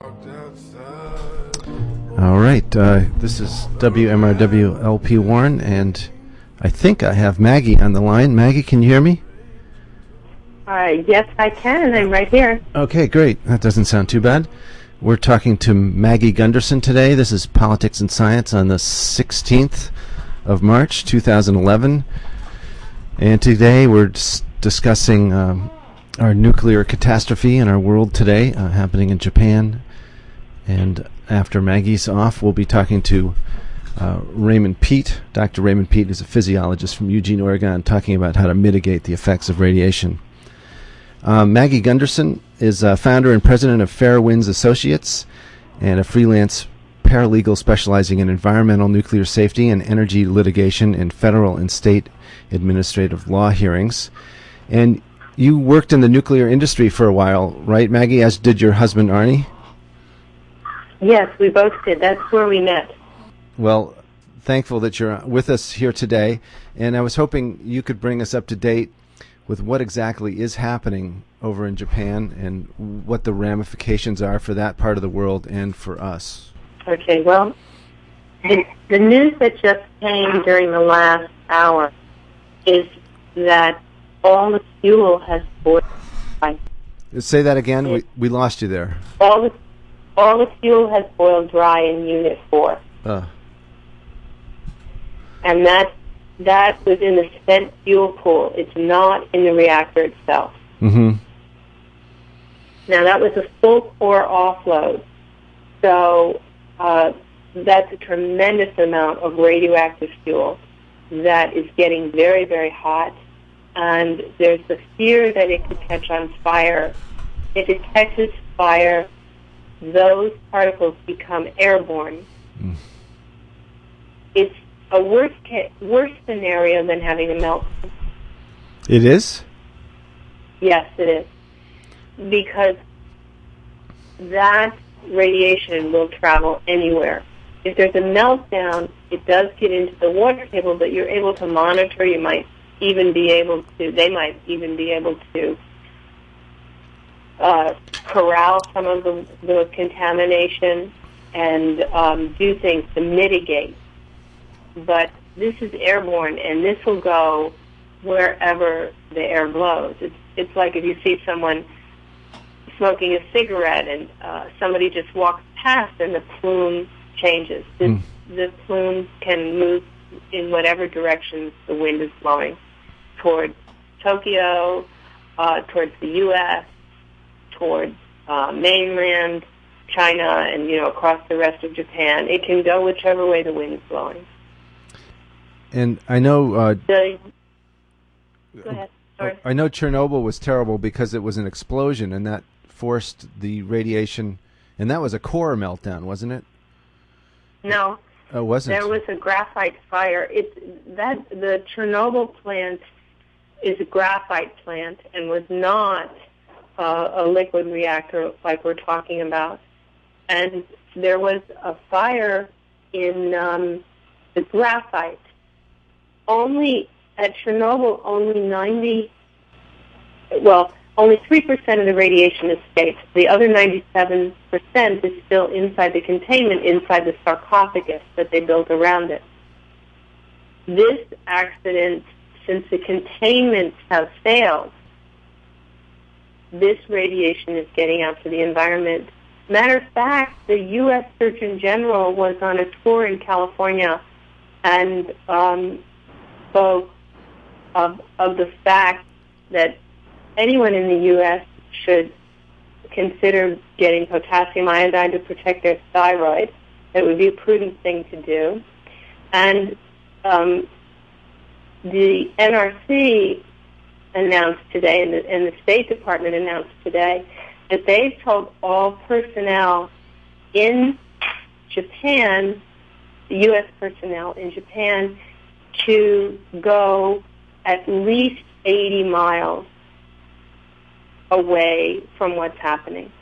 All right, this is WMRW LP Warren, and I think I have Maggie on the line. Maggie, can you hear me? Yes, I can. I'm right here. Okay, great. That doesn't sound too bad. We're talking to Maggie Gunderson today. This is Politics and Science on the 16th of March, 2011. And today we're discussing our nuclear catastrophe in our world today, happening in Japan. And after Maggie's off, we'll be talking to Raymond Peat. Dr. Raymond Peat is a physiologist from Eugene, Oregon, talking about how to mitigate the effects of radiation. Maggie Gunderson is founder and president of Fair Winds Associates and a freelance paralegal specializing in environmental nuclear safety and energy litigation in federal and state administrative law hearings. And you worked in the nuclear industry for a while, right, Maggie, as did your husband, Arnie? Yes, we both did. That's where we met. Well, thankful that you're with us here today, and I was hoping you could bring us up to date with what exactly is happening over in Japan and what the ramifications are for that part of the world and for us. Okay, well, the news that just came during the last hour is that all the fuel has boiled. Say that again. We lost you there. All the fuel has boiled dry in Unit 4. And that was in the spent fuel pool. It's not in the reactor itself. Mm-hmm. Now, that was a full core offload. So that's a tremendous amount of radioactive fuel that is getting very, very hot. And there's the fear that it could catch on fire. If it catches fire, those particles become airborne. Mm. It's a worse scenario than having a meltdown. It is? Yes, it is. Because that radiation will travel anywhere. If there's a meltdown, it does get into the water table, but you're able to monitor. They might even be able to corral some of the contamination and do things to mitigate. But this is airborne, and this will go wherever the air blows. It's like if you see someone smoking a cigarette and somebody just walks past and the plume changes. The plume can move in whatever direction the wind is blowing, towards Tokyo, towards the U.S., towards mainland China, and across the rest of Japan. It can go whichever way the wind is blowing. And I know. Go ahead. Sorry. I know Chernobyl was terrible because it was an explosion, and that forced the radiation. And that was a core meltdown, wasn't it? No. Oh, wasn't. There was a graphite fire. The Chernobyl plant is a graphite plant and was not a liquid reactor like we're talking about. And there was a fire in the graphite. At Chernobyl, only 3% of the radiation escapes. The other 97% is still inside the containment, inside the sarcophagus that they built around it. This accident, since the containments have failed, this radiation is getting out to the environment. Matter of fact, the U.S. Surgeon General was on a tour in California and spoke of the fact that anyone in the U.S. should consider getting potassium iodine to protect their thyroid. It would be a prudent thing to do. And the NRC announced today, and the State Department announced today, that they've told all personnel in Japan, the U.S. personnel in Japan, to go at least 80 miles away from what's happening.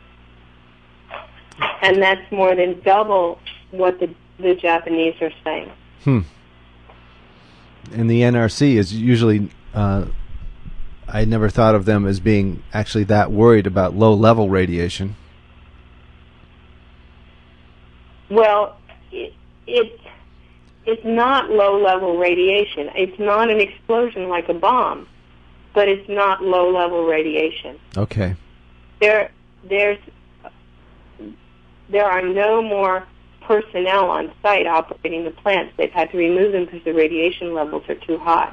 And that's more than double what the Japanese are saying. And the NRC is usually, I never thought of them as being actually that worried about low-level radiation. Well, it's not low-level radiation. It's not an explosion like a bomb, but it's not low-level radiation. Okay. There are no more personnel on site operating the plants. They've had to remove them because the radiation levels are too high.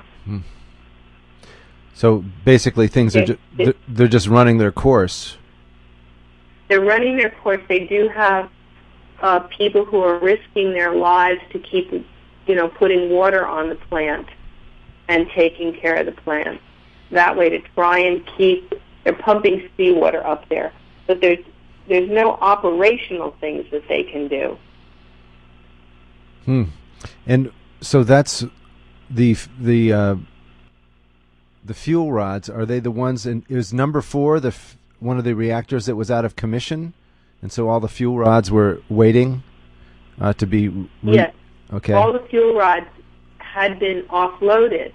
So basically, things they're just running their course. They're running their course. They do have people who are risking their lives to keep, putting water on the plant and taking care of the plant. That way, to try and they're pumping seawater up there, but there's no operational things that they can do. And so that's the fuel rods. Are they the ones? And it was number 4, one of the reactors that was out of commission, and so all the fuel rods were waiting to be. Yes. Okay. All the fuel rods had been offloaded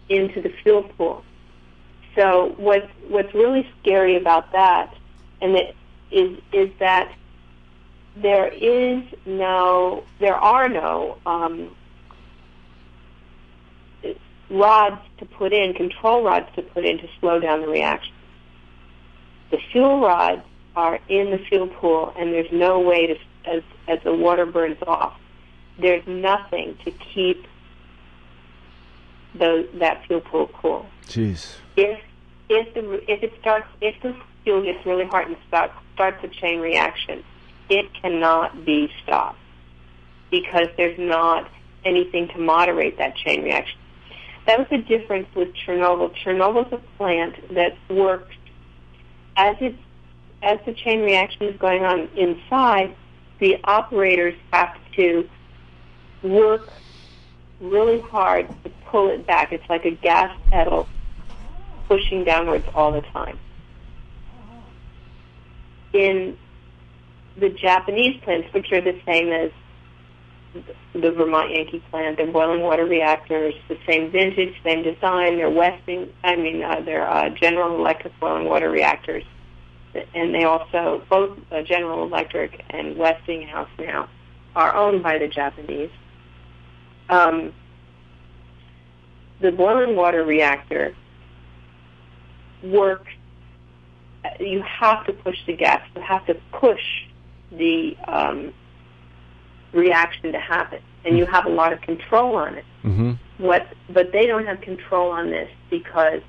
into the fuel pool. So what's really scary about that, and is that there are no control rods to put in to slow down the reaction. The fuel rods are in the fuel pool, and there's no way to, as the water burns off, there's nothing to keep that fuel pool cool. Jeez. If the fuel gets really hot and starts a chain reaction, it cannot be stopped because there's not anything to moderate that chain reaction. That was the difference with Chernobyl. Chernobyl's a plant that works as the chain reaction is going on inside. The operators have to work really hard to pull it back. It's like a gas pedal pushing downwards all the time. In the Japanese plants, which are the same as the Vermont Yankee plant, they're boiling water reactors, the same vintage, same design. They're General Electric boiling water reactors, and they also both General Electric and Westinghouse now are owned by the Japanese. The boiling water reactor works. You have to push the gas. You have to push the reaction to happen, and you have a lot of control on it. Mm-hmm. But they don't have control on this because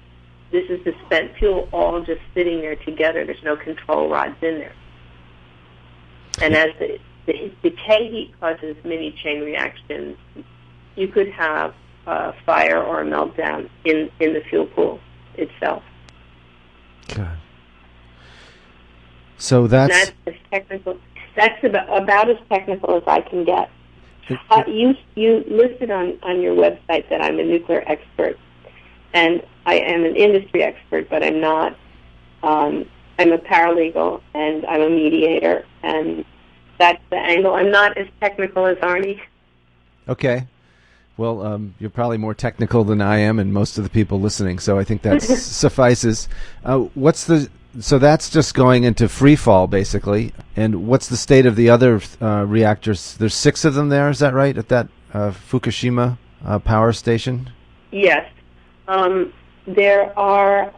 this is the spent fuel all just sitting there together. There's no control rods in there. And as the decay heat causes many chain reactions, you could have a fire or a meltdown in the fuel pool itself. God. So that's as technical. That's about as technical as I can get. You listed on your website that I'm a nuclear expert, and I am an industry expert, but I'm not. I'm a paralegal, and I'm a mediator, and that's the angle. I'm not as technical as Arnie. Okay. Well, you're probably more technical than I am and most of the people listening, so I think that suffices. So that's just going into free fall, basically. And what's the state of the other reactors? There's 6 of them there, is that right, at that Fukushima power station? Yes. There are,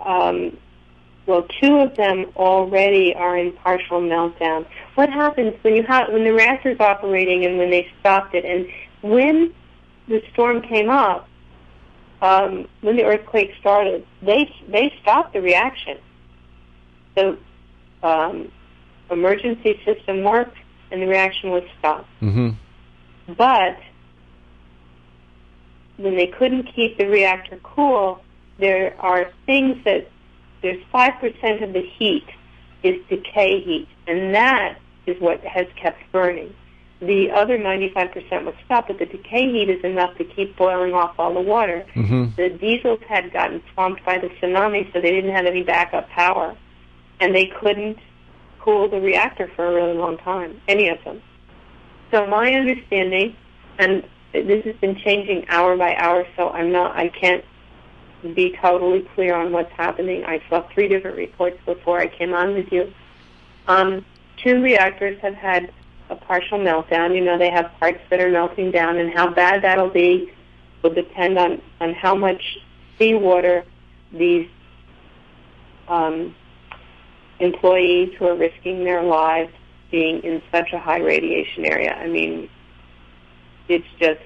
2 of them already are in partial meltdown. What happens when the reactor's operating and when they stopped it, and when the storm came up, when the earthquake started, they stopped the reaction. The emergency system worked, and the reaction was stopped. Mm-hmm. But when they couldn't keep the reactor cool, there are things that there's 5% of the heat is decay heat, and that is what has kept burning. The other 95% was stopped, but the decay heat is enough to keep boiling off all the water. Mm-hmm. The diesels had gotten swamped by the tsunami, so they didn't have any backup power. And they couldn't cool the reactor for a really long time, any of them. So my understanding, and this has been changing hour by hour, so I can't be totally clear on what's happening. I saw 3 different reports before I came on with you. 2 reactors have had a partial meltdown. They have parts that are melting down, and how bad that'll be will depend on how much seawater these employees who are risking their lives being in such a high radiation area. I mean, it's just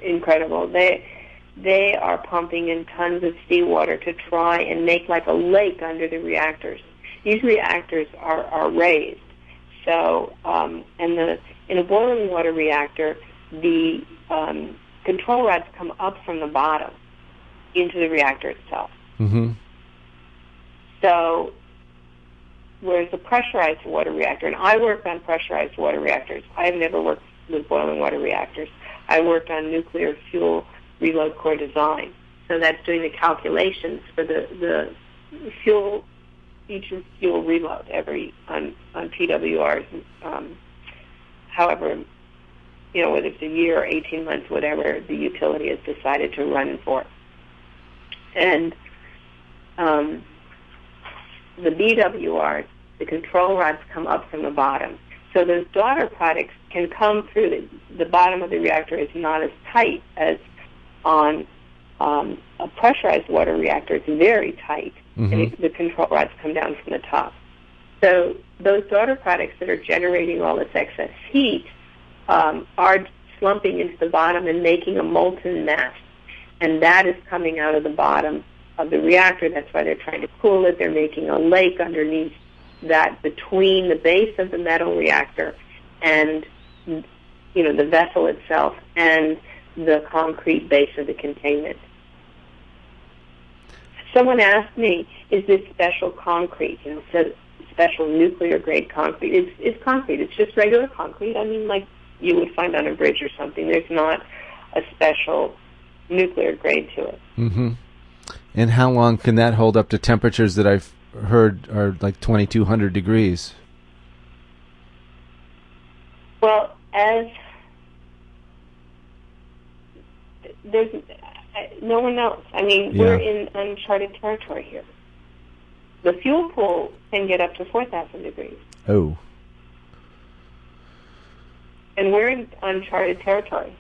incredible. They are pumping in tons of seawater to try and make like a lake under the reactors. These reactors are raised. So, in a boiling water reactor, the control rods come up from the bottom into the reactor itself. Mm-hmm. So, whereas a pressurized water reactor, and I worked on pressurized water reactors. I've never worked with boiling water reactors. I worked on nuclear fuel reload core design. So that's doing the calculations for the fuel, each fuel reload on PWRs. However, whether it's a year or 18 months, whatever the utility has decided to run for. And the BWRs, the control rods, come up from the bottom. So those daughter products can come through. The bottom of the reactor is not as tight as on a pressurized water reactor. It's very tight, and the control rods come down from the top. So those daughter products that are generating all this excess heat are slumping into the bottom and making a molten mass, and that is coming out of the bottom of the reactor. That's why they're trying to cool it. They're making a lake underneath that, between the base of the metal reactor and the vessel itself and the concrete base of the containment. Someone asked me, is this special concrete? So special nuclear grade concrete. It's concrete. It's just regular concrete. I mean, like you would find on a bridge or something. There's not a special nuclear grade to it. Mm-hmm. And how long can that hold up to temperatures that I've heard are like 2,200 degrees? Well, no one knows. I mean, we're in uncharted territory here. The fuel pool can get up to 4,000 degrees. Oh. And we're in uncharted territory.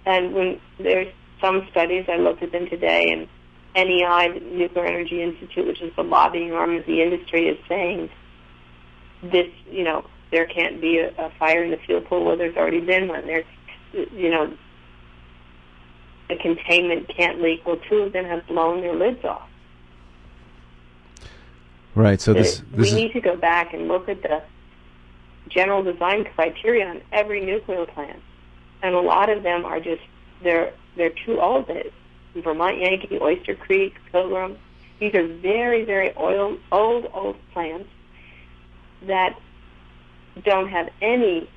And when there's some studies, I looked at them today, and NEI, the Nuclear Energy Institute, which is the lobbying arm of the industry, is saying this, there can't be a fire in the fuel pool. Well, there's already been one. There's, the containment can't leak. Well, two of them have blown their lids off. Right, so we need to go back and look at the general design criteria on every nuclear plant. And a lot of them are just, they're too old. Vermont Yankee, Oyster Creek, Pilgrim. These are very, very old plants that don't have any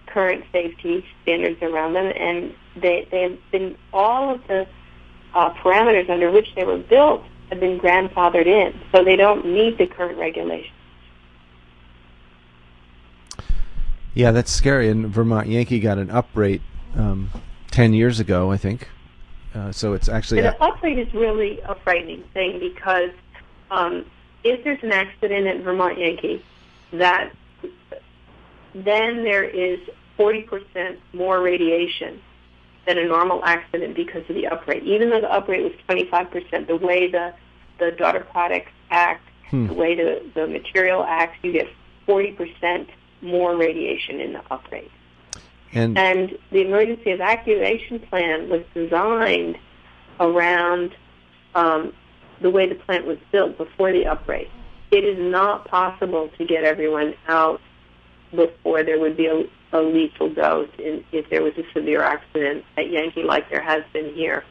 current safety standards around them, and they have been, all of the parameters under which they were built have been grandfathered in, so they don't meet the current regulations. Yeah, that's scary. And Vermont Yankee got an uprate 10 years ago, I think. So it's actually... And the uprate is really a frightening thing, because if there's an accident at Vermont Yankee, then there is 40% more radiation than a normal accident because of the uprate. Even though the uprate was 25%, the way the daughter products act, the way the material acts, you get 40% more radiation in the uprate. And the emergency evacuation plan was designed around the way the plant was built before the uprate. It is not possible to get everyone out before there would be a lethal dose if there was a severe accident at Yankee, like there has been here,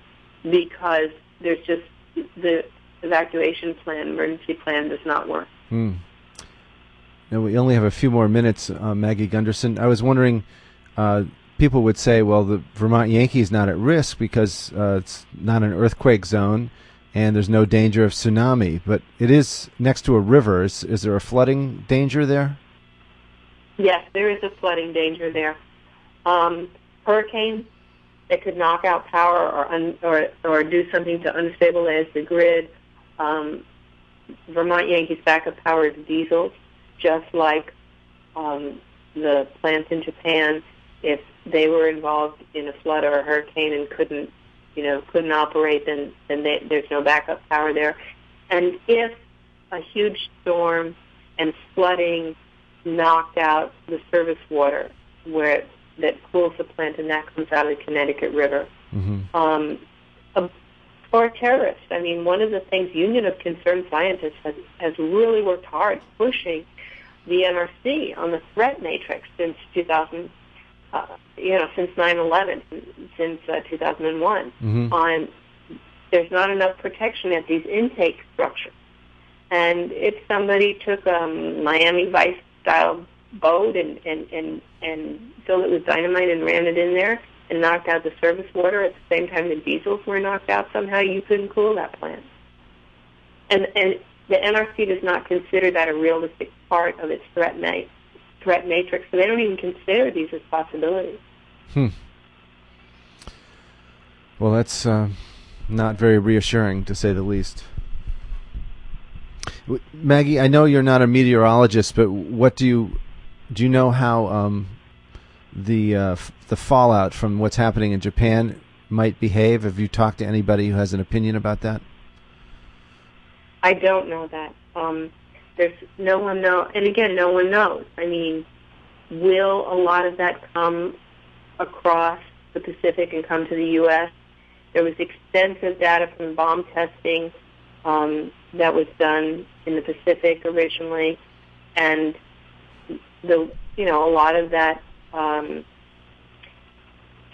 because there's just the evacuation plan, emergency plan does not work. Now we only have a few more minutes, Maggie Gunderson. I was wondering, people would say, well, the Vermont Yankee is not at risk because it's not an earthquake zone and there's no danger of tsunami, but it is next to a river. Is there a flooding danger there? Yes, there is a flooding danger there. Hurricanes that could knock out power or do something to unstabilize the grid. Vermont Yankee's backup power is diesel, just like the plants in Japan, if they were involved in a flood or a hurricane and couldn't operate, then there's no backup power there. And if a huge storm and flooding knocked out the surface water that cools the plant, and that comes out of the Connecticut River. Mm-hmm. Or a terrorist. I mean, one of the things Union of Concerned Scientists has really worked hard pushing the NRC on the threat matrix since 2000, since 9/11, since 2001. Mm-hmm. On there's not enough protection at these intake structures. And if somebody took a Miami Vice-style boat and filled it with dynamite and ran it in there and knocked out the surface water at the same time the diesels were knocked out, somehow you couldn't cool that plant. And the NRC does not consider that a realistic part of its threat matrix, so they don't even consider these as possibilities. Well, that's not very reassuring, to say the least. Maggie, I know you're not a meteorologist, but what do you know how the fallout from what's happening in Japan might behave? Have you talked to anybody who has an opinion about that? I don't know that. There's no one knows, and again, no one knows. I mean, will a lot of that come across the Pacific and come to the U.S.? There was extensive data from bomb testing that was done in the Pacific originally, and a lot of that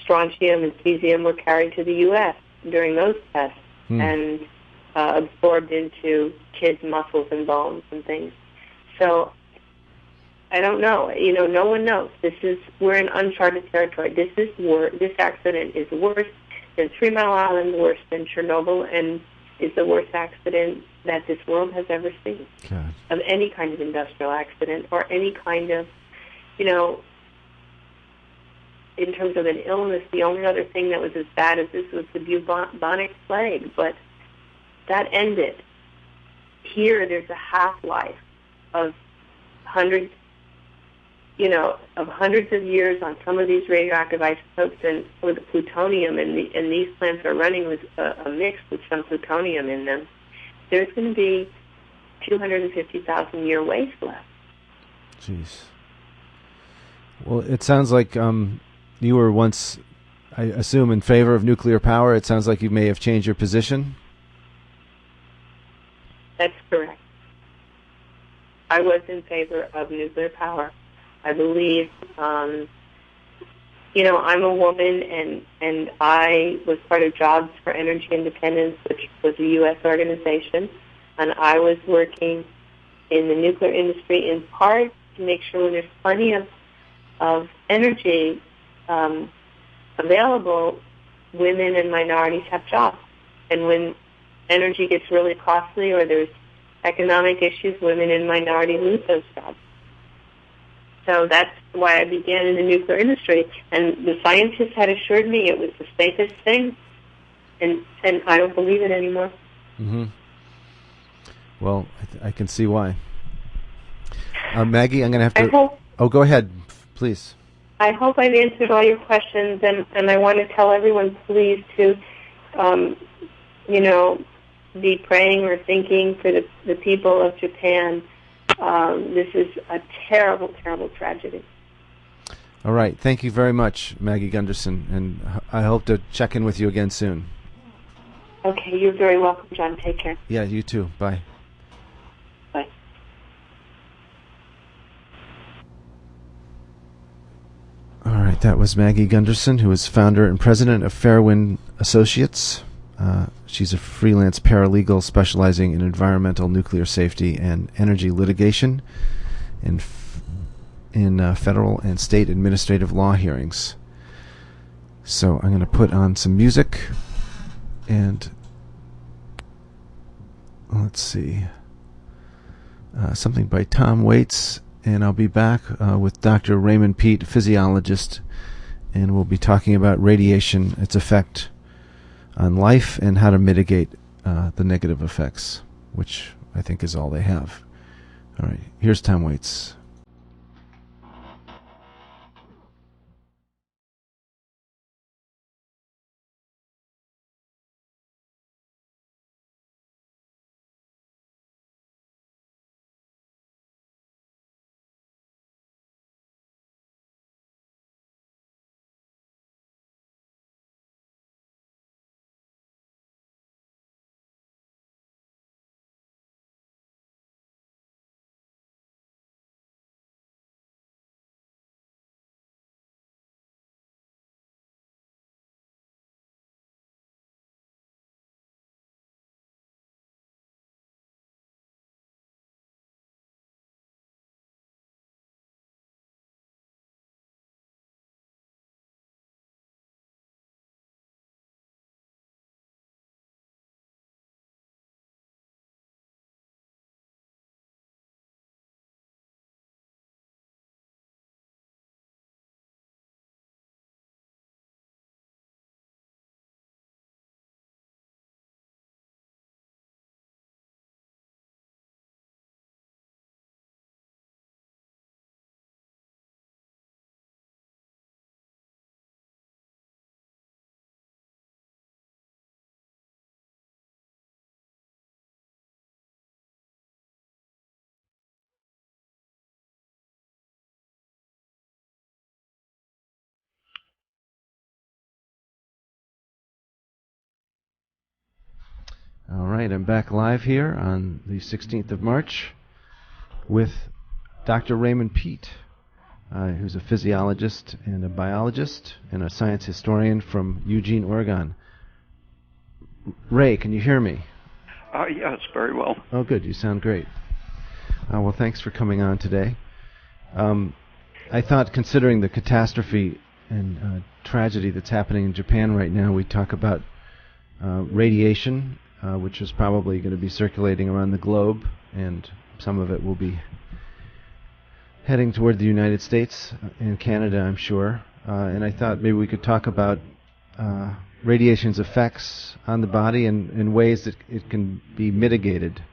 strontium and cesium were carried to the U.S. during those tests and absorbed into kids' muscles and bones and things. So I don't know. No one knows. We're in uncharted territory. This accident is worse than 3 Mile Island, worse than Chernobyl, and is the worst accident that this world has ever seen. God. Of any kind of industrial accident or any kind of, in terms of an illness. The only other thing that was as bad as this was the bubonic plague, but that ended. Here, there's a half-life of hundreds of years on some of these radioactive isotopes and with the plutonium, and these plants are running with a mix with some plutonium in them. There's going to be 250,000-year waste left. Jeez. Well, it sounds like you were once, I assume, in favor of nuclear power. It sounds like you may have changed your position. That's correct. I was in favor of nuclear power. I believe, I'm a woman, and I was part of Jobs for Energy Independence, which was a U.S. organization, and I was working in the nuclear industry in part to make sure when there's plenty of energy available, women and minorities have jobs. And when energy gets really costly or there's economic issues, women and minorities lose those jobs. So that's why I began in the nuclear industry. And the scientists had assured me it was the safest thing, and I don't believe it anymore. Mm-hmm. Well, I can see why. Maggie, I'm going to have to... go ahead, please. I hope I've answered all your questions, and I want to tell everyone, please, to, be praying or thinking for the people of Japan. This is a terrible, terrible tragedy. All right. Thank you very much, Maggie Gunderson, and I hope to check in with you again soon. Okay. You're very welcome, John. Take care. Yeah, you too. Bye. Bye. All right. That was Maggie Gunderson, who is founder and president of Fairwind Associates. She's a freelance paralegal specializing in environmental, nuclear safety, and energy litigation in federal and state administrative law hearings. So I'm going to put on some music, and let's see, something by Tom Waits, and I'll be back with Dr. Raymond Peat, physiologist, and we'll be talking about radiation, its effect on life, and how to mitigate the negative effects, which I think is all they have. All right, here's Tom Waits. All right, I'm back live here on the 16th of March with Dr. Raymond Peat, who's a physiologist and a biologist and a science historian from Eugene, Oregon. Ray, can you hear me? Yes, very well. Oh, good. You sound great. Well, thanks for coming on today. I thought, considering the catastrophe and tragedy that's happening in Japan right now, we'd talk about radiation, which is probably going to be circulating around the globe, and some of it will be heading toward the United States and Canada, I'm sure. And I thought maybe we could talk about radiation's effects on the body and in ways that it can be mitigated.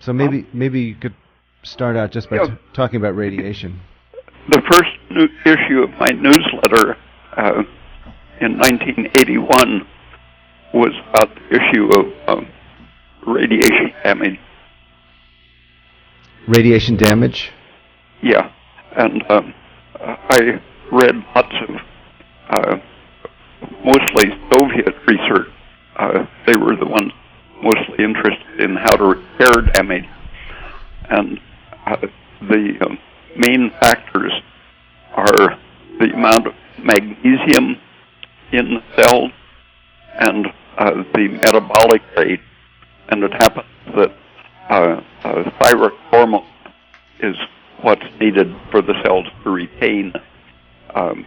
So maybe you could start out just by talking about radiation. The first issue of my newsletter in 1981 was about the issue of radiation damage. Radiation damage? Yeah, and I read lots of mostly Soviet research. They were the ones mostly interested in how to repair damage. And the main factors are the amount of magnesium in the cells and the metabolic rate. And it happens that thyroid hormone is what's needed for the cells to retain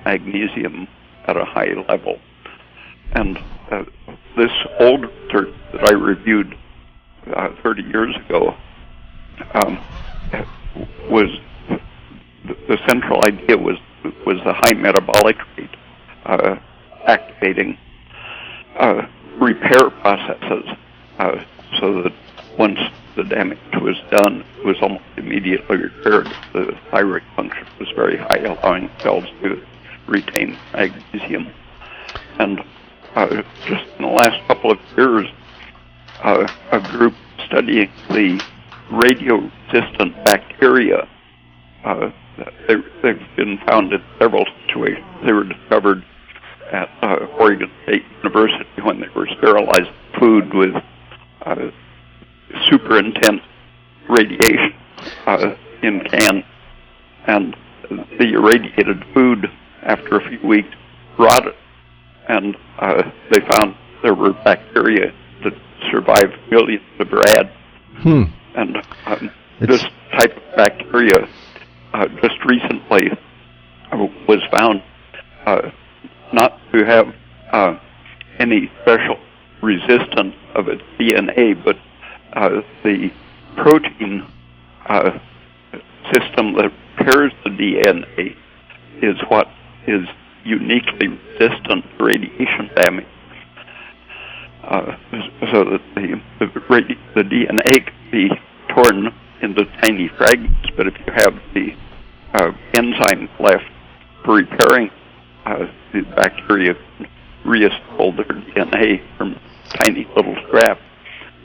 magnesium at a high level. And this old research that I reviewed 30 years ago was the central idea was the high metabolic rate activating repair processes so that once the damage was done, it was almost immediately repaired. The thyroid function was very high, allowing cells to retain magnesium. And just in the last couple of years, a group studying the radio-resistant bacteria, they've been found in several situations. They were discovered at Oregon State University when they were sterilizing food with super intense radiation in cans, and the irradiated food after a few weeks rotted, and they found there were bacteria that survived millions of rads. And this type of bacteria just recently was found not to have any special resistance of its DNA, but the protein system that repairs the DNA is what is uniquely resistant to radiation damage. So that the DNA can be torn into tiny fragments, but if you have the enzymes left for repairing, the bacteria can reassemble their DNA from tiny little scraps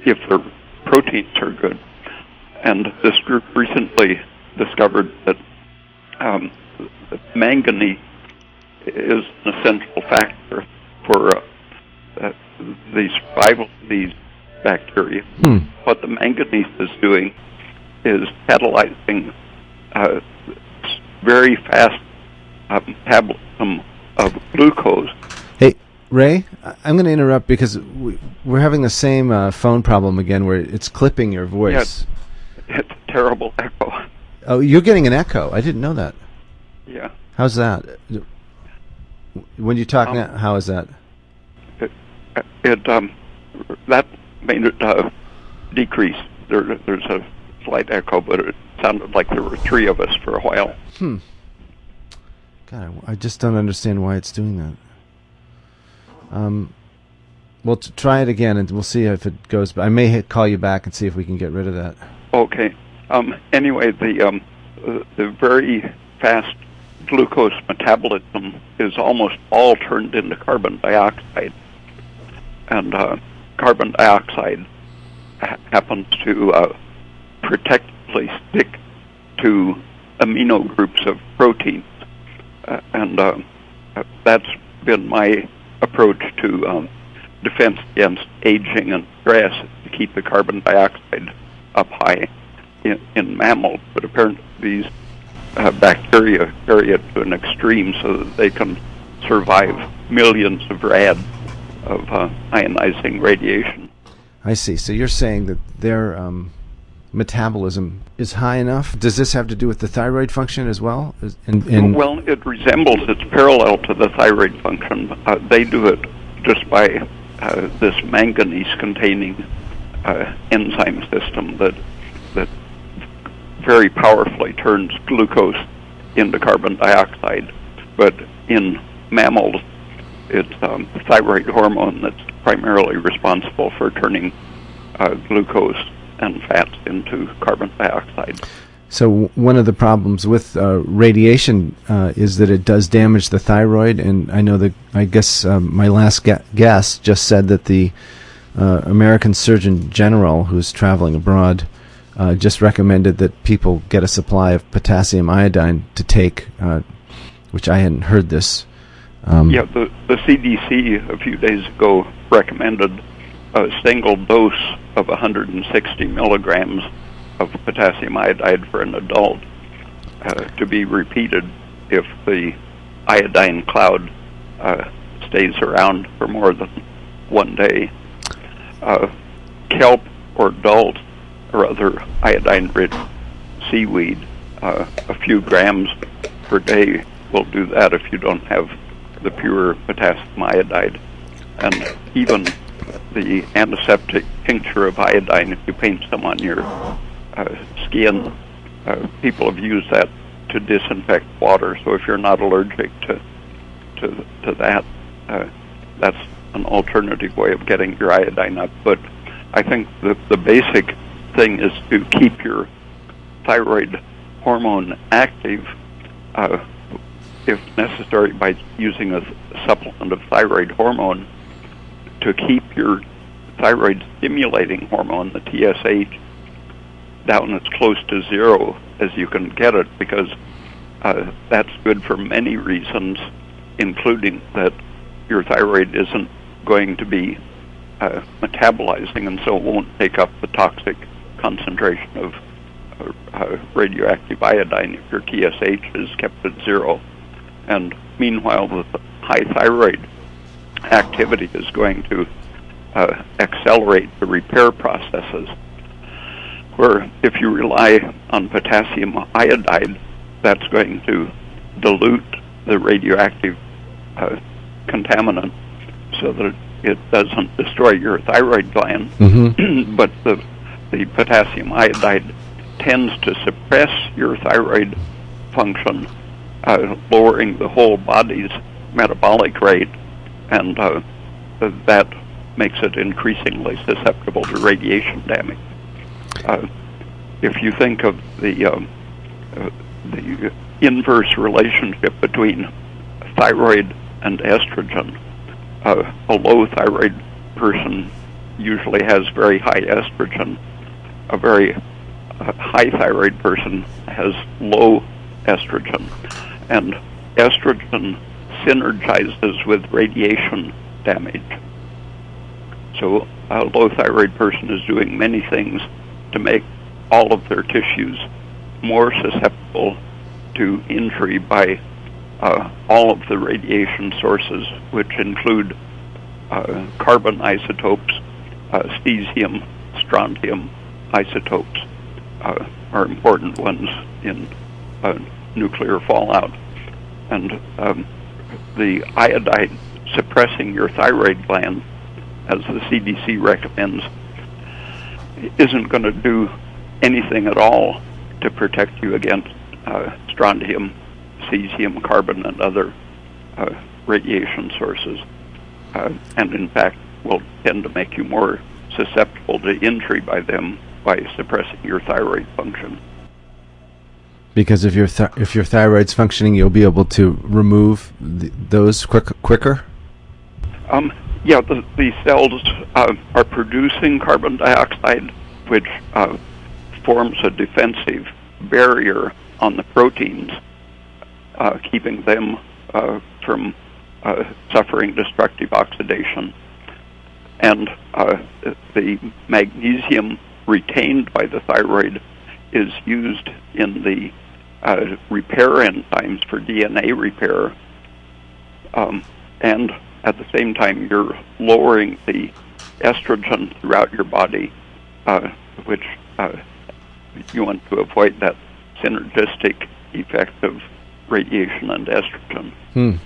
if their proteins are good. And this group recently discovered that manganese is an essential factor for the survival of these bacteria. What the manganese is doing is catalyzing very fast metabolism of glucose. Hey, Ray, I'm going to interrupt because we're having the same phone problem again where it's clipping your voice. Yeah, it's a terrible echo. Oh, you're getting an echo. I didn't know that. Yeah. How's that? When you talk now, how is that? That made it decrease. There's a slight echo, but it sounded like there were three of us for a while. God, I just don't understand why it's doing that. Well, try it again, and we'll see if it goes. I may call you back and see if we can get rid of that. Okay. Anyway, the very fast glucose metabolism is almost all turned into carbon dioxide, and carbon dioxide happens to protectively stick to amino groups of proteins, and that's been my approach to defense against aging and stress to keep the carbon dioxide up high in mammals, but apparently these bacteria carry it to an extreme so that they can survive millions of rad of ionizing radiation. I see. So you're saying that their metabolism is high enough? Does this have to do with the thyroid function as well? Well, it resembles, it's parallel to the thyroid function. They do it just by this manganese-containing enzyme system that very powerfully turns glucose into carbon dioxide. But in mammals, it's thyroid hormone that's primarily responsible for turning glucose and fats into carbon dioxide. So one of the problems with radiation is that it does damage the thyroid, and I know that, I guess my last guest just said that the American Surgeon General, who's traveling abroad, just recommended that people get a supply of potassium iodine to take, which I hadn't heard this. Yeah, the CDC a few days ago recommended a single dose of 160 milligrams of potassium iodide for an adult to be repeated if the iodine cloud stays around for more than 1 day. Kelp or dult or other iodine-rich seaweed, a few grams per day will do that if you don't have the pure potassium iodide. And even the antiseptic tincture of iodine, if you paint some on your skin, people have used that to disinfect water. So if you're not allergic to that, that's an alternative way of getting your iodine up. But I think the basic thing is to keep your thyroid hormone active, if necessary, by using a supplement of thyroid hormone to keep your thyroid stimulating hormone, the TSH, down as close to zero as you can get it, because that's good for many reasons, including that your thyroid isn't going to be metabolizing, and so it won't take up the toxic concentration of radioactive iodine if your TSH is kept at zero. And meanwhile, the high thyroid activity is going to accelerate the repair processes, where if you rely on potassium iodide, that's going to dilute the radioactive contaminant so that it doesn't destroy your thyroid gland. Mm-hmm. But the potassium iodide tends to suppress your thyroid function, lowering the whole body's metabolic rate, and that makes it increasingly susceptible to radiation damage. If you think of the inverse relationship between thyroid and estrogen, a low thyroid person usually has very high estrogen. A very high thyroid person has low estrogen. And estrogen synergizes with radiation damage. So a low thyroid person is doing many things to make all of their tissues more susceptible to injury by all of the radiation sources, which include carbon isotopes, cesium, strontium isotopes are important ones in nuclear fallout. And the iodide suppressing your thyroid gland, as the CDC recommends, isn't going to do anything at all to protect you against strontium, cesium, carbon, and other radiation sources. And in fact, will tend to make you more susceptible to injury by them by suppressing your thyroid function. Because if your thyroid's functioning, you'll be able to remove those quicker? Yeah, the cells are producing carbon dioxide, which forms a defensive barrier on the proteins, keeping them from suffering destructive oxidation. and the magnesium retained by the thyroid is used in the repair enzymes for DNA repair, and at the same time you're lowering the estrogen throughout your body, which you want to avoid that synergistic effect of radiation and estrogen.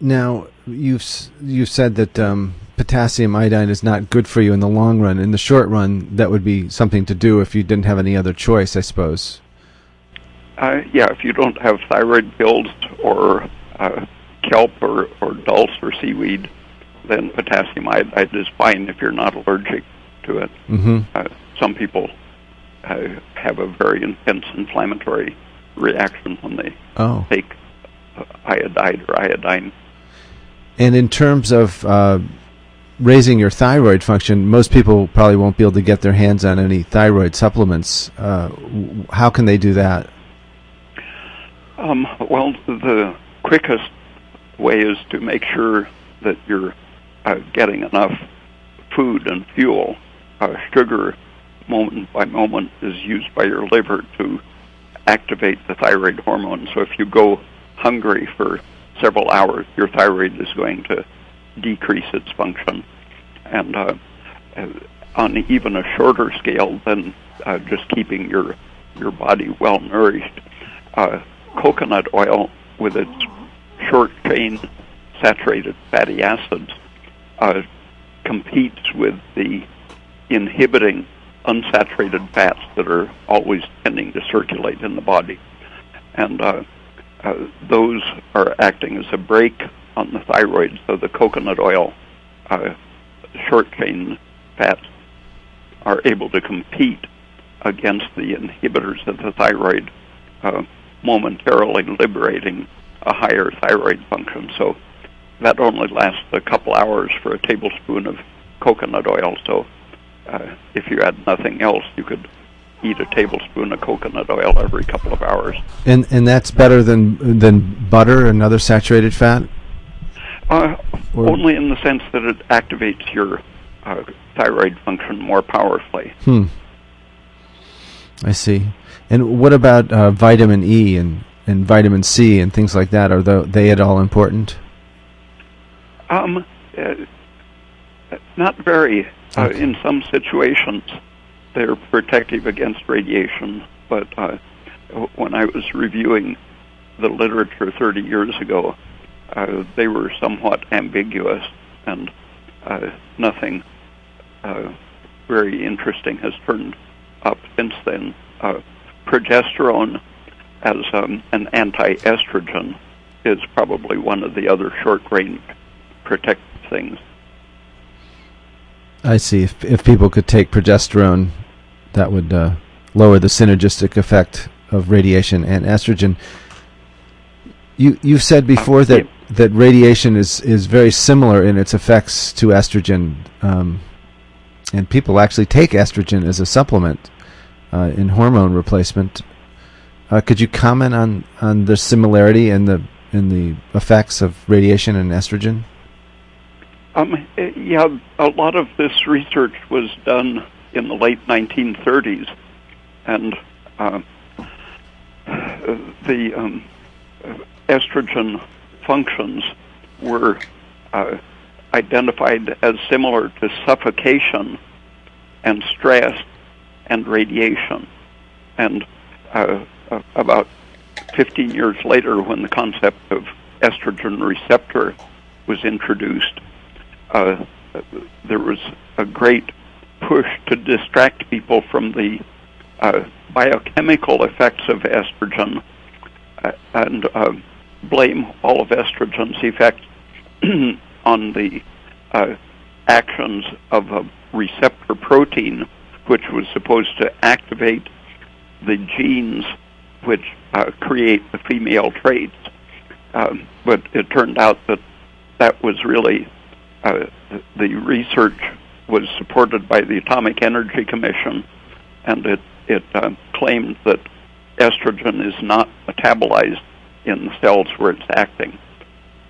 Now, you've said that potassium iodine is not good for you in the long run. In the short run, that would be something to do if you didn't have any other choice, I suppose. Yeah, if you don't have thyroid pills or kelp or dulse or seaweed, then potassium iodide is fine if you're not allergic to it. Some people have a very intense inflammatory reaction when they take iodide or iodine. And in terms of raising your thyroid function, most people probably won't be able to get their hands on any thyroid supplements. How can they do that? Well, the quickest way is to make sure that you're getting enough food and fuel. Sugar, moment by moment, is used by your liver to activate the thyroid hormone. So if you go hungry for several hours, your thyroid is going to decrease its function. And on even a shorter scale than just keeping your body well nourished, coconut oil with its short chain saturated fatty acids competes with the inhibiting unsaturated fats that are always tending to circulate in the body. And those are acting as a brake on the thyroid, so the coconut oil short-chain fats are able to compete against the inhibitors of the thyroid, momentarily liberating a higher thyroid function. So that only lasts a couple hours for a tablespoon of coconut oil. So if you had nothing else, you could eat a tablespoon of coconut oil every couple of hours. And that's better than butter, another saturated fat? Only in the sense that it activates your thyroid function more powerfully. I see. And what about vitamin E and vitamin C and things like that? Are they at all important? Not very. In some situations, they're protective against radiation, but when I was reviewing the literature 30 years ago, they were somewhat ambiguous, and nothing very interesting has turned up since then. Progesterone as an anti-estrogen is probably one of the other short-range protective things. I see. If people could take progesterone, that would lower the synergistic effect of radiation and estrogen. You've said before that radiation is very similar in its effects to estrogen, and people actually take estrogen as a supplement in hormone replacement. Could you comment on the similarity in the effects of radiation and estrogen? Yeah, a lot of this research was done in the late 1930s, and the estrogen functions were identified as similar to suffocation and stress and radiation. And about 15 years later, when the concept of estrogen receptor was introduced, there was a great push to distract people from the biochemical effects of estrogen and blame all of estrogen's effects on the actions of a receptor protein, which was supposed to activate the genes which create the female traits. But it turned out that was really the research was supported by the Atomic Energy Commission, and it claimed that estrogen is not metabolized in the cells where it's acting.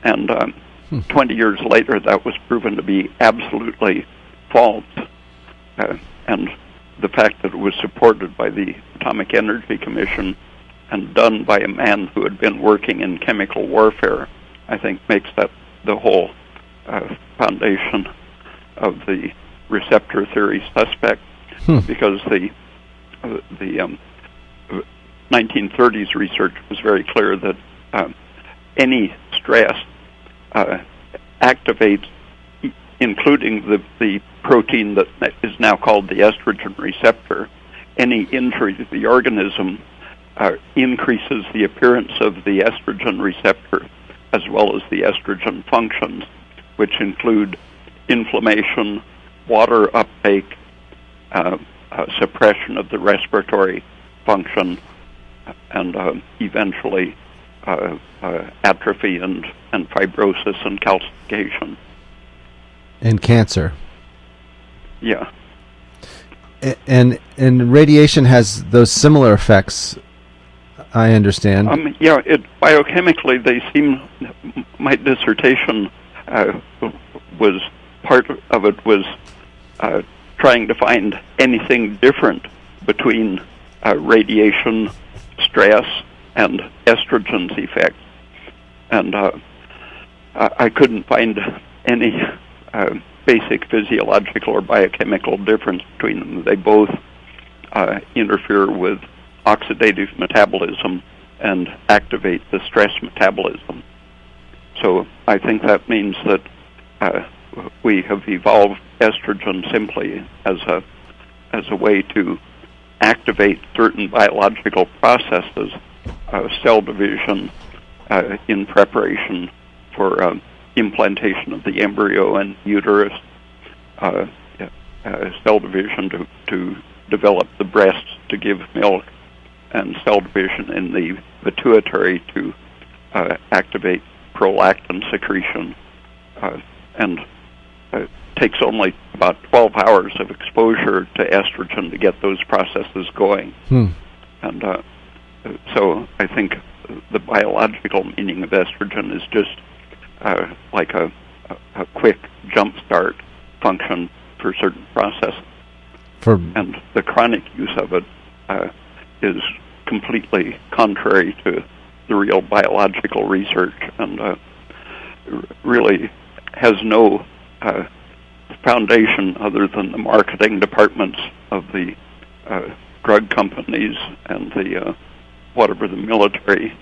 And 20 years later, that was proven to be absolutely false. And the fact that it was supported by the Atomic Energy Commission and done by a man who had been working in chemical warfare, I think makes that the whole foundation of the receptor theory suspect, because the 1930s research was very clear that any stress activates, including the protein that is now called the estrogen receptor. Any injury to the organism increases the appearance of the estrogen receptor as well as the estrogen functions, which include inflammation, water uptake, suppression of the respiratory function, and eventually atrophy and fibrosis and calcification. And cancer. Yeah. And radiation has those similar effects, I understand. Yeah, biochemically they seem. My dissertation was part of it was trying to find anything different between radiation, stress, and estrogen's effects, and I couldn't find any basic physiological or biochemical difference between them. They both interfere with oxidative metabolism and activate the stress metabolism. So I think that means that we have evolved estrogen simply as a way to activate certain biological processes, cell division in preparation for implantation of the embryo and uterus, cell division to develop the breasts to give milk, and cell division in the pituitary to activate prolactin secretion, and it takes only about 12 hours of exposure to estrogen to get those processes going. And so I think the biological meaning of estrogen is just like a quick jump start function for certain processes. And the chronic use of it is completely contrary to the real biological research, and really has no foundation other than the marketing departments of the drug companies and the whatever the military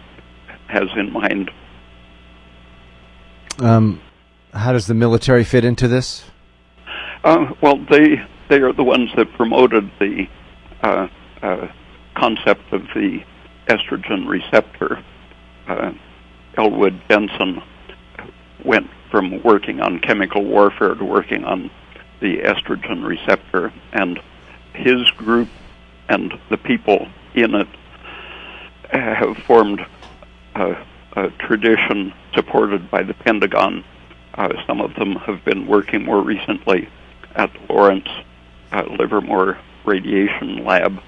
has in mind. How does the military fit into this? Well, they are the ones that promoted the concept of the estrogen receptor. Elwood Benson went from working on chemical warfare to working on the estrogen receptor, and his group and the people in it have formed a tradition supported by the Pentagon. Some of them have been working more recently at the Lawrence Livermore Radiation Lab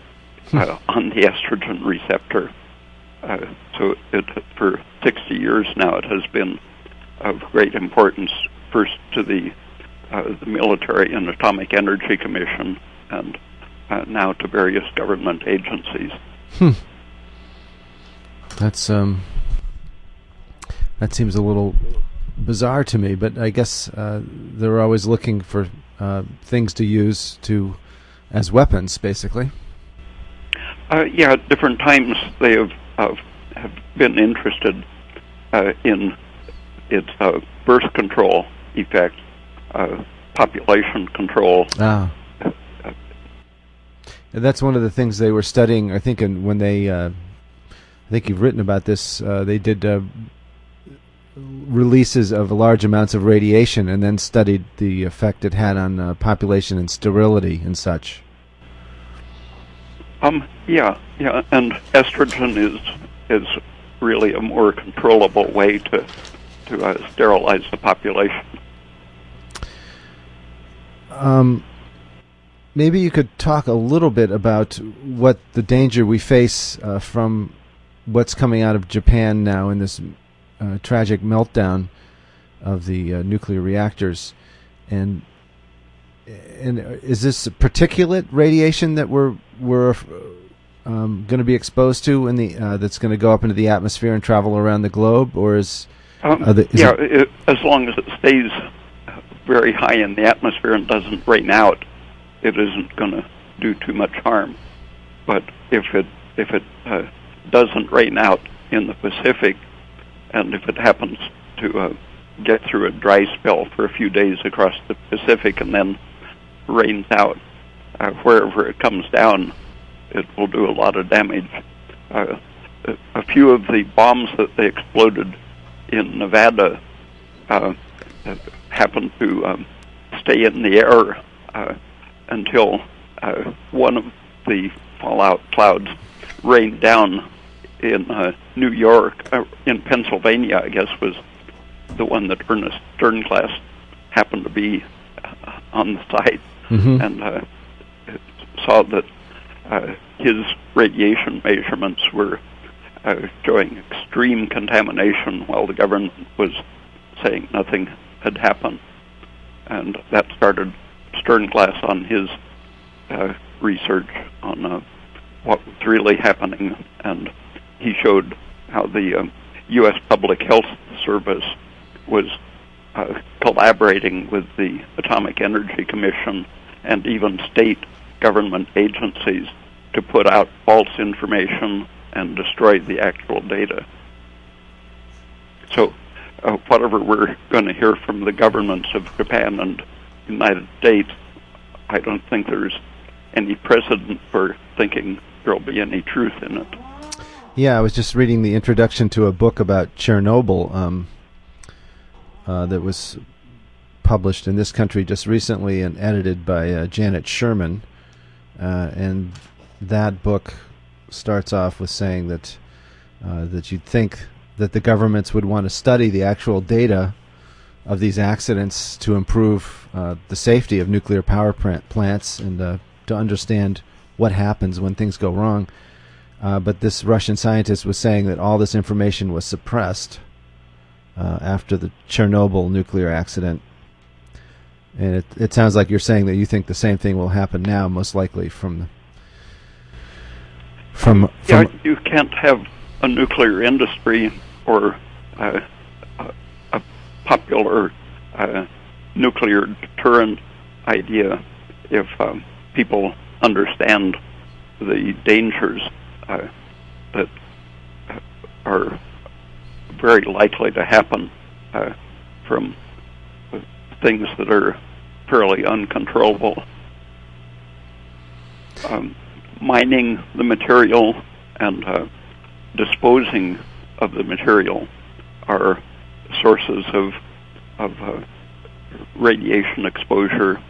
on the estrogen receptor. So for 60 years now it has been of great importance, first to the Military and Atomic Energy Commission, and now to various government agencies. That seems a little bizarre to me, but I guess they're always looking for things to use as weapons, basically. Yeah, at different times they have been interested in its birth control effect, population control. That's one of the things they were studying. I think when they, I think you've written about this. They did releases of large amounts of radiation, and then studied the effect it had on population and sterility and such. Yeah, and estrogen is really a more controllable way to sterilize the population. Maybe you could talk a little bit about what the danger we face from what's coming out of Japan now in this tragic meltdown. nuclear reactors, and is this particulate radiation that we're going to be exposed to in the that's going to go up into the atmosphere and travel around the globe, or as long as it stays very high in the atmosphere and doesn't rain out, it isn't going to do too much harm. But if it doesn't rain out in the Pacific, and if it happens to get through a dry spell for a few days across the Pacific and then rains out, wherever it comes down, it will do a lot of damage. A few of the bombs that they exploded in Nevada happened to stay in the air until one of the fallout clouds rained down in New York, in Pennsylvania, I guess, was the one that Ernest Sternclass happened to be on the site, and saw that his radiation measurements were showing extreme contamination while the government was saying nothing had happened. And that started Sternclass on his research on what was really happening, and he showed how the U.S. Public Health Service was collaborating with the Atomic Energy Commission and even state government agencies to put out false information and destroy the actual data. So whatever we're going to hear from the governments of Japan and the United States, I don't think there's any precedent for thinking there'll be any truth in it. Yeah, I was just reading the introduction to a book about Chernobyl that was published in this country just recently and edited by Janet Sherman. And that book starts off with saying that you'd think that the governments would want to study the actual data of these accidents to improve the safety of nuclear power plants and to understand what happens when things go wrong. But this Russian scientist was saying that all this information was suppressed after the Chernobyl nuclear accident. And it sounds like you're saying that you think the same thing will happen now, most likely from you can't have a nuclear industry or a popular nuclear deterrent idea if people understand the dangers that are very likely to happen from things that are fairly uncontrollable. Mining the material and disposing of the material are sources of radiation exposure,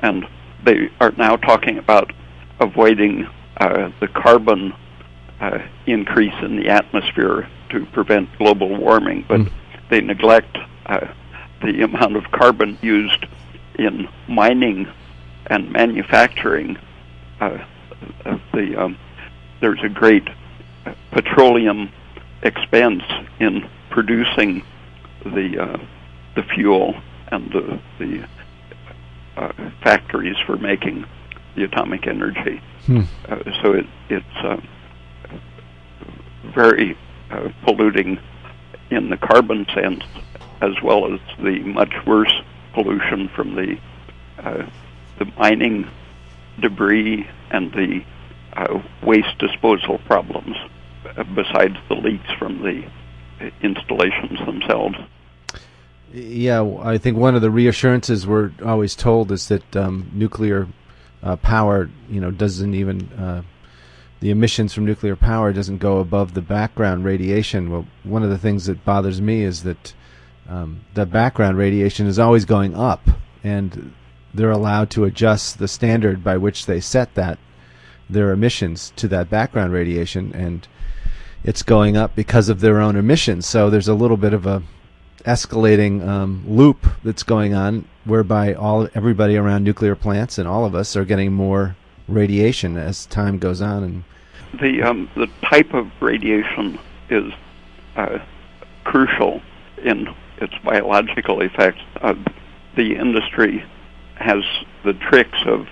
and they are now talking about avoiding the carbon increase in the atmosphere to prevent global warming, but they neglect the amount of carbon used in mining and manufacturing. There's a great petroleum expense in producing the fuel and the factories for making the atomic energy. So it's very polluting in the carbon sense, as well as the much worse pollution from the mining debris and the waste disposal problems, besides the leaks from the installations themselves. Yeah, I think one of the reassurances we're always told is that nuclear power, doesn't even the emissions from nuclear power doesn't go above the background radiation. Well, one of the things that bothers me is that the background radiation is always going up, and they're allowed to adjust the standard by which they set their emissions to that background radiation, and it's going up because of their own emissions. So there's a little bit of a escalating loop that's going on, whereby everybody around nuclear plants and all of us are getting more radiation as time goes on. And the type of radiation is crucial in its biological effects. The industry has the tricks of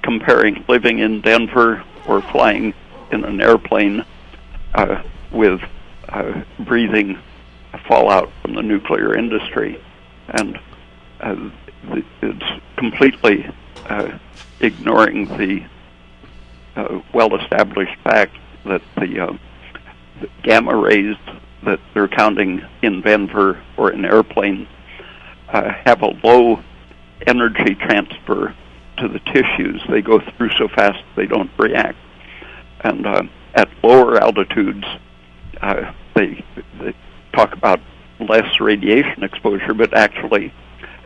comparing living in Denver or flying in an airplane with breathing fallout from the nuclear industry, and it's completely ignoring the well-established fact that the gamma rays that they're counting in Denver or in airplanes have a low energy transfer to the tissues. They go through so fast they don't react. And at lower altitudes, they talk about less radiation exposure, but actually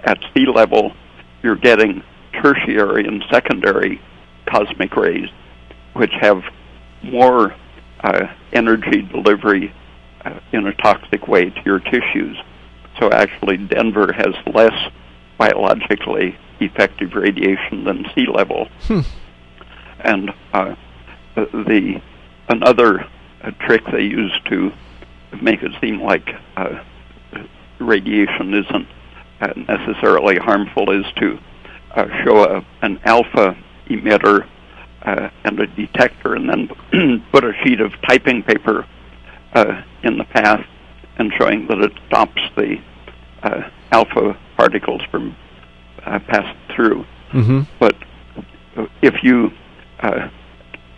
at sea level, you're getting tertiary and secondary cosmic rays, which have more energy delivery in a toxic way to your tissues. So actually, Denver has less biologically effective radiation than sea level. And another trick they use to make it seem like radiation isn't necessarily harmful is to show an alpha emitter and a detector, and then put a sheet of typing paper in the path, and showing that it stops the alpha particles from passing through. Mm-hmm. But if you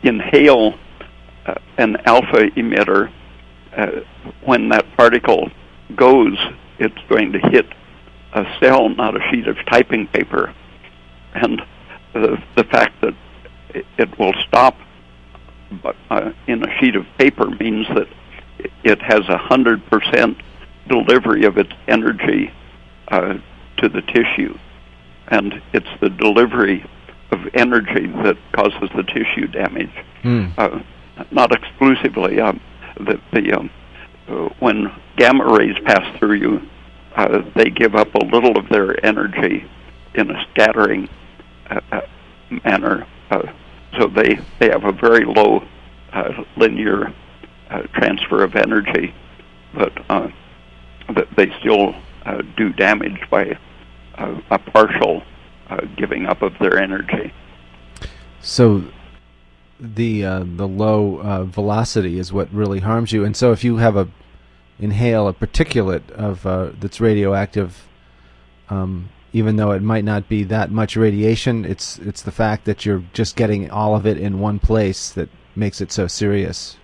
inhale an alpha emitter, when that particle goes, it's going to hit a cell, not a sheet of typing paper. And the fact that it will stop in a sheet of paper means that it has 100% delivery of its energy to the tissue. And it's the delivery of energy that causes the tissue damage. Not exclusively. When gamma rays pass through you, they give up a little of their energy in a scattering manner. So they have a very low linear transfer of energy, but they still do damage by a partial giving up of their energy. So the low velocity is what really harms you, and so if you have inhale a particulate of that's radioactive, even though it might not be that much radiation, it's the fact that you're just getting all of it in one place that makes it so serious.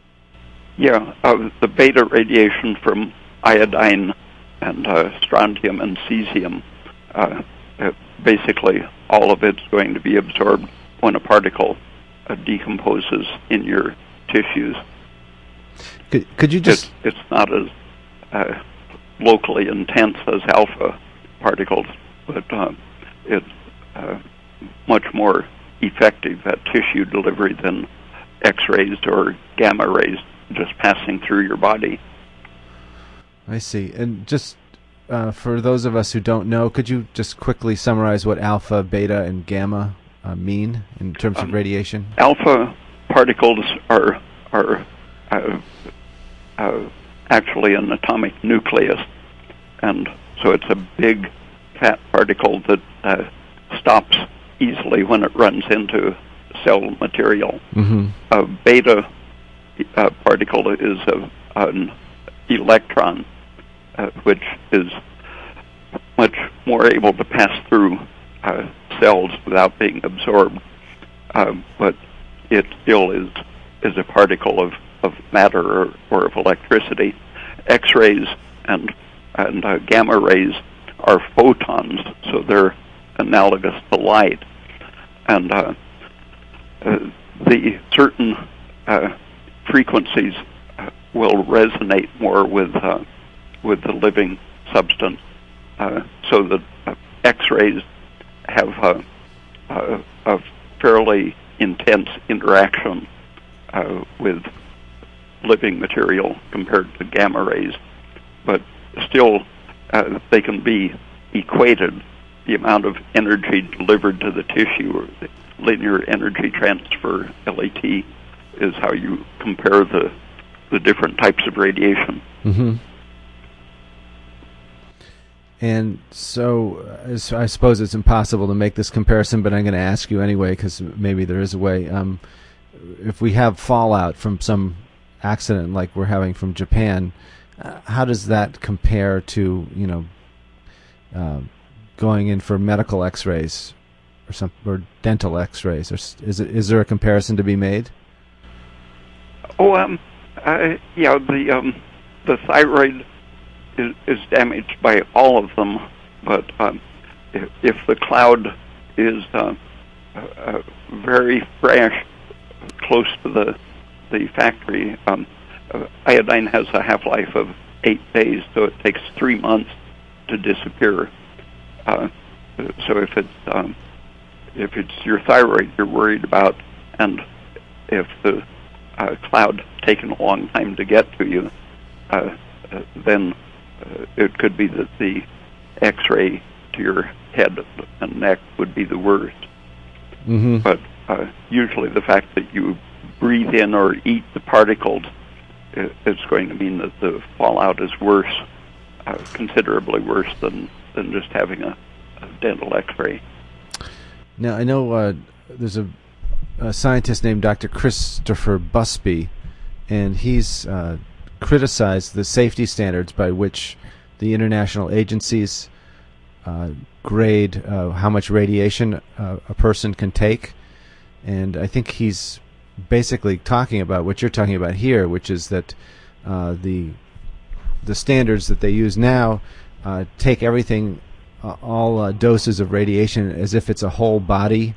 Yeah, the beta radiation from iodine and strontium and cesium, basically all of it's going to be absorbed when a particle decomposes in your tissues. Could you just... It's not as locally intense as alpha particles, but it's much more effective at tissue delivery than X-rays or gamma rays just passing through your body. I see. And just for those of us who don't know, could you just quickly summarize what alpha, beta, and gamma mean in terms of radiation? Alpha particles are actually an atomic nucleus, and so it's a big fat particle that stops easily when it runs into cell material. Mm-hmm. A beta particle is an electron, which is much more able to pass through cells without being absorbed, but it still is a particle of matter or of electricity. X-rays and gamma rays are photons, so they're analogous to light, and the certain frequencies will resonate more with the living substance, so that X-rays have a fairly intense interaction with living material compared to gamma rays, but still they can be equated. The amount of energy delivered to the tissue, or the linear energy transfer, LET, is how you compare the different types of radiation. Mm-hmm. And so I suppose it's impossible to make this comparison, but I'm going to ask you anyway because maybe there is a way. If we have fallout from some accident like we're having from Japan, how does that compare to going in for medical X-rays or dental X-rays? Or is there a comparison to be made? Oh, yeah. The thyroid is damaged by all of them, but if the cloud is very fresh, close to the factory, iodine has a half-life of 8 days, so it takes 3 months to disappear. So if it's your thyroid you're worried about, and if the cloud taken a long time to get to you, then it could be that the X-ray to your head and neck would be the worst. Mm-hmm. But usually the fact that you breathe in or eat the particles, it's going to mean that the fallout is worse, considerably worse than just having a dental X-ray. Now, I know there's a scientist named Dr. Christopher Busby, and he's criticized the safety standards by which the international agencies grade how much radiation a person can take. And I think he's basically talking about what you're talking about here, which is that the standards that they use now take everything, all doses of radiation, as if it's a whole body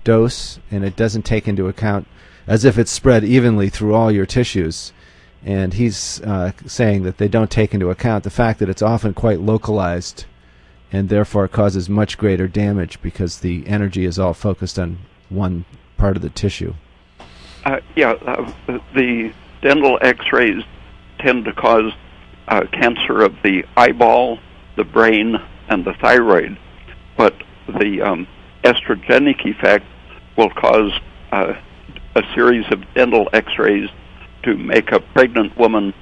dose, and it doesn't take into account as if it's spread evenly through all your tissues. And he's saying that they don't take into account the fact that it's often quite localized and therefore causes much greater damage because the energy is all focused on one part of the tissue. The dental X-rays tend to cause cancer of the eyeball, the brain, and the thyroid, but the estrogenic effect will cause a series of dental X-rays to make a pregnant woman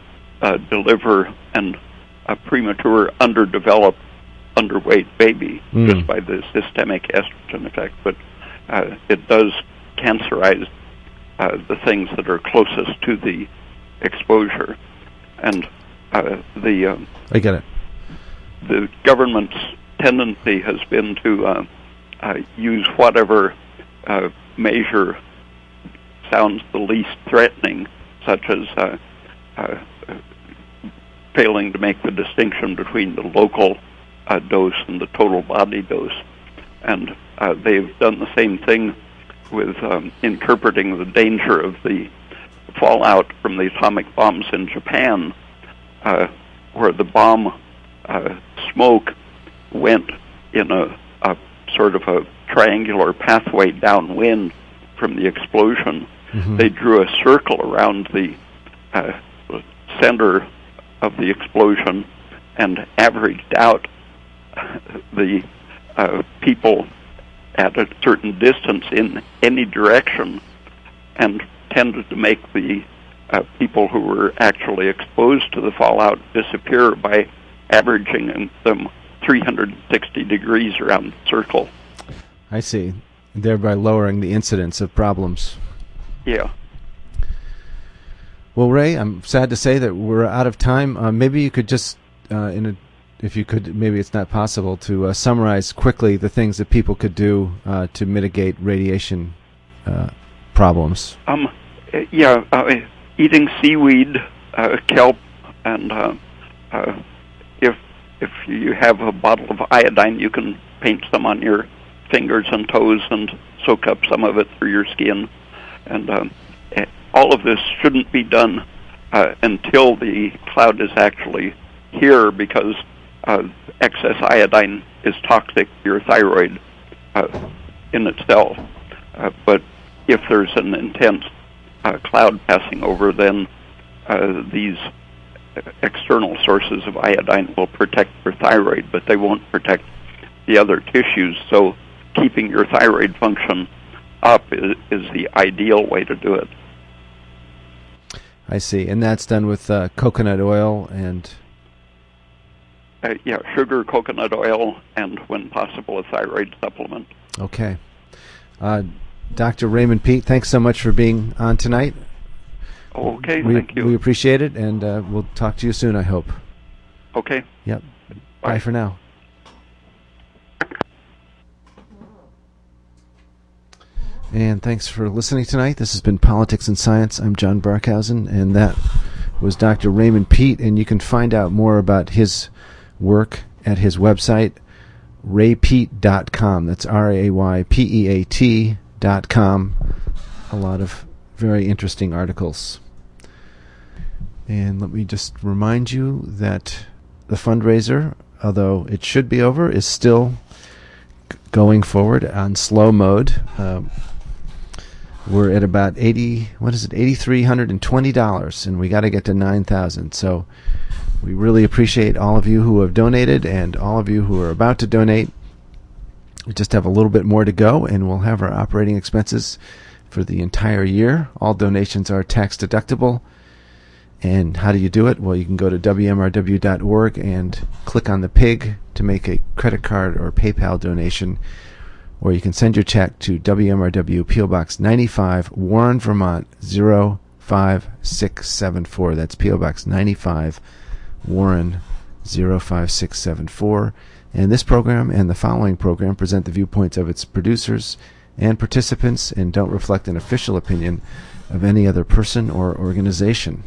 deliver a premature, underdeveloped, underweight baby just by the systemic estrogen effect. But it does cancerize the things that are closest to the exposure. And I get it. The government's tendency has been to use whatever measure sounds the least threatening, such as failing to make the distinction between the local dose and the total body dose. And they've done the same thing with interpreting the danger of the fallout from the atomic bombs in Japan, where the bomb smoke went in a sort of a triangular pathway downwind from the explosion. Mm-hmm. They drew a circle around the center of the explosion and averaged out the people at a certain distance in any direction, and tended to make the people who were actually exposed to the fallout disappear by averaging them 360 degrees around the circle. I see. Thereby lowering the incidence of problems. Yeah. Well, Ray, I'm sad to say that we're out of time. Maybe you could just, if you could, maybe it's not possible, to summarize quickly the things that people could do to mitigate radiation problems. Eating seaweed, kelp, and if you have a bottle of iodine, you can paint some on your fingers and toes and soak up some of it through your skin. And all of this shouldn't be done until the cloud is actually here, because excess iodine is toxic to your thyroid in itself. But if there's an intense cloud passing over, then these external sources of iodine will protect your thyroid, but they won't protect the other tissues. So keeping your thyroid function up is the ideal way to do it. I see. And that's done with coconut oil and... sugar, coconut oil, and when possible, a thyroid supplement. Okay. Dr. Raymond Peat, thanks so much for being on tonight. Okay, thank you. We appreciate it, and we'll talk to you soon, I hope. Okay. Yep. Bye for now. And thanks for listening tonight. This has been Politics and Science. I'm John Barkhausen, and that was Dr. Raymond Peat, and you can find out more about his work at his website, raypeat.com. That's RAYPEAT.com. A lot of very interesting articles. And let me just remind you that the fundraiser, although it should be over, is still going forward on slow mode. We're at about $8,320, and we got to get to $9,000. So we really appreciate all of you who have donated and all of you who are about to donate. We just have a little bit more to go, and we'll have our operating expenses for the entire year. All donations are tax deductible. And how do you do it? Well, you can go to WMRW.org and click on the pig to make a credit card or PayPal donation, or you can send your check to WMRW P.O. Box 95, Warren, Vermont 05674. That's P.O. Box 95, Warren 05674. And this program and the following program present the viewpoints of its producers and participants and don't reflect an official opinion of any other person or organization.